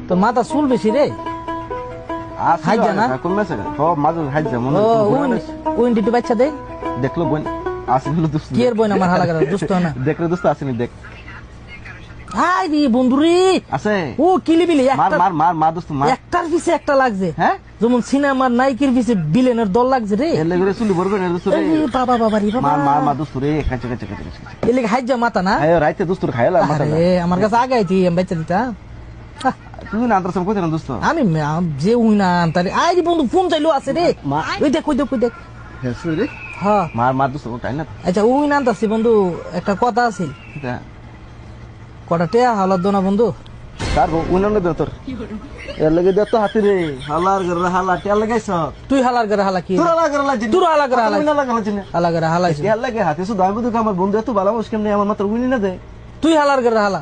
তো মাথা চুল বেশি রে হাইজা না কোন মেসে ও মাঝে হাইজা মনে উইন্ডি টু বাচ্চা দে দেখলো বোন আসিনি দোস্ত কি এর বোন আমার হালা করে দুষ্ট না দেখলে দোস্ত আসিনি দেখ হাই রে বন্ধু রে আছে ও কিলিবিলি মার মার মার মার দোস্ত মার একটার পিছে একটা লাগছে হ্যাঁ যেমন সিনেমার নায়িকের পিছে বিলেনের দল লাগছে রে এর লাগরে চুলি ভরবে না দোস্ত রে বাবা বাবা রে বাবা মার মার মার দোস্ত রে কাছে কাছে কাছে এর লাগি হাইজা মাথা না হ্যাঁ রাইতে দোস্ত খাইলা মাথা আরে আমার কাছে আগাইতি আমি বাচ্চা দিতা তুই না আন্তর কইতে না দোস্ত আমি যে উই না তারে আই রে বন্ধু ফোন চাইলো আছে রে ওই দেখ ওই দেখ ওই দেখ হ্যাঁ শুই রে হ্যাঁ মার মার দোস্ত তাই না আচ্ছা উই না আনতাছি বন্ধু একটা কথা আছে কটা টেয়া হালাত দো না বন্ধু তার উনানে দে তোর এর লাগে দে তো হাতি রে হালার গরে হালা টেল লাগাইছ তুই হালার করে হালা কি তোর হালা গরে লাগি তোর হালা করে হালা উইনা লাগা জিনে হালা করে হালা টেল লাগে হাতি শুধু আমি তো আমার বন্ধু এত ভালো মুশকিল নেই আমার মাত্র উইনি না দে তুই হালার করে হালা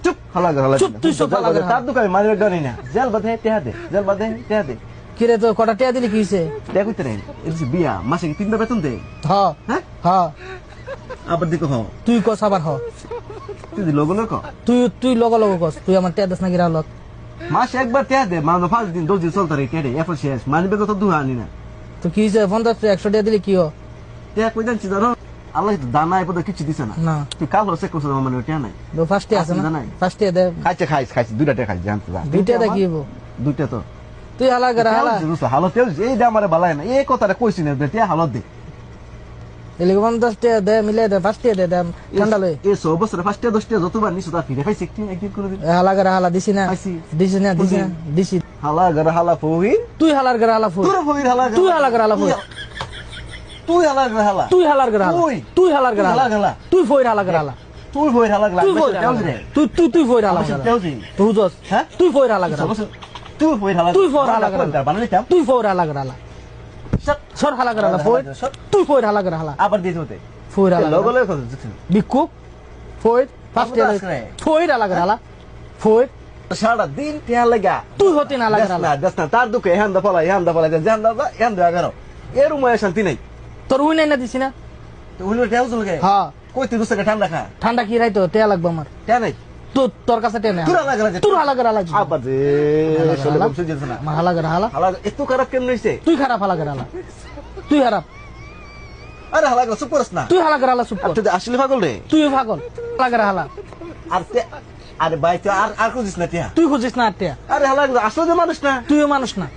চুপ হালা গরে হালা চুপ তুই সব হালা করে তার দোকানে মারিবে ডরি না জেল বাদে টেহা দে জেল বাদে টেহা দে কি রে তো কটা টেয়া দিলি কি হইছে দেখ কইতে রে এর বিয়া মাসে কি 3টা বেতন দে হ্যাঁ হ্যাঁ হ্যাঁ আবার দেখো হ তুই কস আবার হ তুই লোক লোক তুই তুই লগ লগ কস তুই আমার টেয়া দাস না গিরা হলত মাসে একবার টেহা দে মানে 5 দিন 10 দিন চলতে রে টেহা এরপর শেষ মানিবে কত দুহা আনি না তো কি হইছে 50 100 টেয়া দিলি কি হ টেহা কই জানছি ধরো আল্লাহ তো দানা এপদ কিছু দিছে না না তুই কাল হচ্ছে কোসা মানে টেহা নাই তো ফার্স্টে আছে না নাই। ফার্স্টে দে খাইছে খাইছে দুইটা টেহা খাইছে জানতে যা দুইটা দে কি হবো দুইটা তো তুই হালা করে হালা হালত তেল এই দে আমারে বালাই না এই কথাটা কইছি না টেহা হালত দে এলি 50 টেয়া দে মিলে দে ফার্স্টে দে দে ঠান্ডা লই এই 100 বছরে ফার্স্টে 10 টা যতবার নিছো তা ফিরে পাইছে একদিন করে দিন হালা করে হালা দিছি না পাইছি। দিছি না দিছি না দিছি হালা গরে হালা ফহি তুই হালার করে হালা ফুল তোর ফহির হালা তুই হালা করে হালা ফুল তুই হালা গরে হালা তুই হালার করে হালা তুই। তুই হালার করে হালা হালা গলা। তুই ফইর হালা করে হালা তুই ফহির হালা গলা তুই ফইর তেল হালা রে তুই তুই তুই ফইর হালা আমার করে তেল জি তুই জস হ্যাঁ? তুই ফইর হালা করে তুই ফহির হালা তুই ফইর হালা করে বানালি কাম তুই ফইর হালা করে হালা সর হালা করে হালা ফইর তুই ফইর হালা করে হালা আবার দিতে হতে ফইর হালা লোক লোক কথা দেখছেন বিকু ফইর ফার্স্টে ফইর হালা করে হালা ফইর সারা দিন টেহা লাগা তুই হতে না লাগা হালা দেখ না তার দুকে হ্যান্ডা ফলা জান দাদা হ্যান্ডা গারো এর উমায় শান্তি নাই তোর উই নাই না দিছি না তো হইলো টেহা চলগে হ্যাঁ কই তুই দুসকে ঠান্ডা খা ঠান্ডা কি রাইতো টেয়া লাগবে আমার টেহা নাই তোর কাছে টেয়া নাই তোর হালা গলা তোর হালা করে হালা আবার যে শোলে কম সুজিস না আমার হালা করে হালা হালা এত খারাপ কেন হইছে তুই খারাপ হালা করে হালা তুই খারাপ আরে হালা গলা সুপারস না তুই হালা করে হালা চুপ কর তুই আসলে পাগল রে তুই পাগল হালা করে হালা আর আরে ভাই তুই আর খুঁজিস না টিয়া তুই খুঁজিস না আটটিয়া আরে হালা গলা আসলে যে মানুষ না তুইও মানুষ না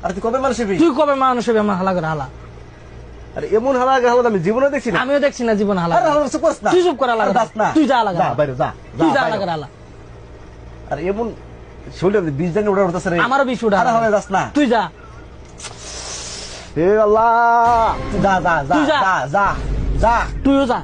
আর তুই কবে মানুষ হবি তুই কবে মানুষ হবে আমার হালা করে হালা আরে এমন হালা হালা আমি জীবনে দেখছি না আমিও দেখছি না জীবন হালা আরে হালা সুপারস না তুই চুপ করা লাগা দাস না তুই যা লাগা যা বাইরে যা তুই যা লাগা হালা আর এমন শরীরে 20 দিন উড়া উড়তাছে রে আমারও বিষ উড়া আরে হালা যাস না তুই যা হে আল্লাহ যা যা যা তুই যা। যা যা যা তুইও যা